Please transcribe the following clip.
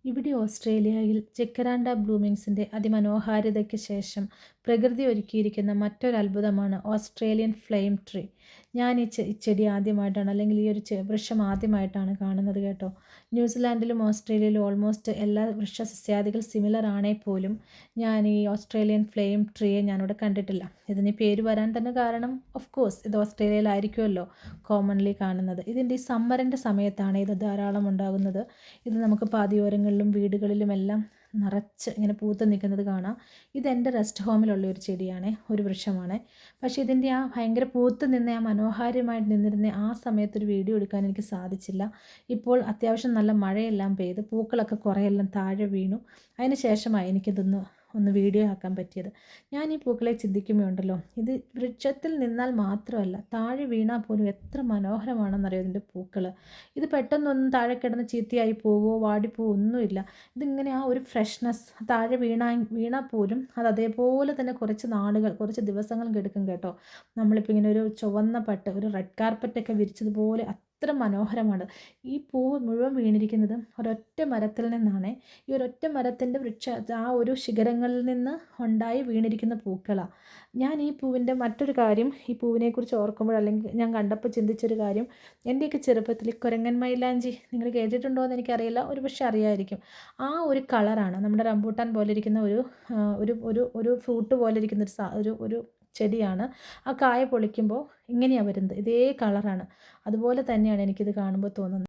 ഇവിടെ ഓസ്ട്രേലിയയിൽ ജക്കരാൻഡ ബ്ലൂമിങ്സിൻ്റെ അതിമനോഹാരിതയ്ക്ക് ശേഷം പ്രകൃതി ഒരുക്കിയിരിക്കുന്ന മറ്റൊരു അത്ഭുതമാണ് ഓസ്ട്രേലിയൻ ഫ്ലെയിം ട്രീ. ഞാൻ ഈ ചെടി ആദ്യമായിട്ടാണ്, അല്ലെങ്കിൽ ഈ ഒരു വൃക്ഷം ആദ്യമായിട്ടാണ് കാണുന്നത് കേട്ടോ. ന്യൂസിലാൻഡിലും ഓസ്ട്രേലിയയിലും ഓൾമോസ്റ്റ് എല്ലാ വൃക്ഷസസ്യാദികൾ സിമിലർ ആണേ പോലും ഞാൻ ഈ ഓസ്ട്രേലിയൻ ഫ്ലെയിം ട്രീയെ ഞാനിവിടെ കണ്ടിട്ടില്ല. ഇതിന് പേര് വരാൻ തന്നെ കാരണം ഓഫ് കോഴ്സ് ഇത് ഓസ്ട്രേലിയയിലായിരിക്കുമല്ലോ കോമൺലി കാണുന്നത്. ഇതിൻ്റെ ഈ സമ്മറിൻ്റെ സമയത്താണ് ഇത് ധാരാളം ഉണ്ടാകുന്നത്. ഇത് നമുക്ക് പാതയോരങ്ങളിലും വീടുകളിലുമെല്ലാം നിറച്ച് ഇങ്ങനെ പൂത്ത് നിൽക്കുന്നത് കാണാം. ഇതെൻ്റെ റെസ്റ്റ് ഹോമിലുള്ള ഒരു ചെടിയാണ്, ഒരു വൃക്ഷമാണ്. പക്ഷേ ഇതിൻ്റെ ആ ഭയങ്കര പൂത്ത് നിന്ന ആ മനോഹാരിതമായിട്ട് നിന്നിരുന്ന ആ സമയത്തൊരു വീഡിയോ എടുക്കാൻ എനിക്ക് സാധിച്ചില്ല. ഇപ്പോൾ അത്യാവശ്യം നല്ല മഴയെല്ലാം പെയ്ത് പൂക്കളൊക്കെ കുറേയെല്ലാം താഴെ വീണു. അതിന് ശേഷമായി ഒന്ന് വീഡിയോ ആക്കാൻ പറ്റിയത്. ഞാൻ ഈ പൂക്കളെ ചിന്തിക്കുമ്പോഴുണ്ടല്ലോ, ഇത് വൃക്ഷത്തിൽ നിന്നാൽ മാത്രമല്ല താഴെ വീണാൽ പോലും എത്ര മനോഹരമാണെന്നറിയോ ഇതിൻ്റെ പൂക്കൾ. ഇത് പെട്ടെന്നൊന്നും താഴെ കിടന്ന് ചീത്തയായി പോവുമോ വാടിപ്പോവോ ഒന്നുമില്ല. ഇതിങ്ങനെ ആ ഒരു ഫ്രഷ്നെസ് താഴെ വീണാൽ പോലും അത് അതേപോലെ തന്നെ കുറച്ച് ദിവസങ്ങൾ എടുക്കും കേട്ടോ. നമ്മളിപ്പോൾ ഇങ്ങനെ ഒരു ചുവന്ന പട്ട്, ഒരു റെഡ് കാർപ്പറ്റൊക്കെ വിരിച്ചതുപോലെ അത്ര മനോഹരമാണ്. ഈ പൂവ് മുഴുവൻ വീണിരിക്കുന്നത് ഒരൊറ്റ മരത്തിൽ നിന്നാണ്. ഈ ഒരൊറ്റ മരത്തിൻ്റെ ആ ഒരു ശിഖരങ്ങളിൽ നിന്ന് ഉണ്ടായി വീണിരിക്കുന്ന പൂക്കളാണ്. ഞാൻ ഈ പൂവിൻ്റെ മറ്റൊരു കാര്യം, ഈ പൂവിനെക്കുറിച്ച് ഓർക്കുമ്പോൾ അല്ലെങ്കിൽ ഞാൻ കണ്ടപ്പോൾ ചിന്തിച്ചൊരു കാര്യം, എൻ്റെയൊക്കെ ചെറുപ്പത്തിൽ കുരങ്ങൻ മൈലാഞ്ചി നിങ്ങൾ കേട്ടിട്ടുണ്ടോ എന്ന് എനിക്കറിയില്ല, ഒരു പക്ഷേ അറിയായിരിക്കും. ആ ഒരു കളറാണ് നമ്മുടെ റംബൂട്ടാൻ പോലെ ഇരിക്കുന്ന ഒരു ഫ്രൂട്ട് പോലെ ഇരിക്കുന്ന ഒരു ചെടിയാണ്. ആ കായ പൊളിക്കുമ്പോൾ ഇങ്ങനെയാണ് വരുന്നത്, ഇതേ കളറാണ്. അതുപോലെ തന്നെയാണ് എനിക്കിത് കാണുമ്പോൾ തോന്നുന്നത്.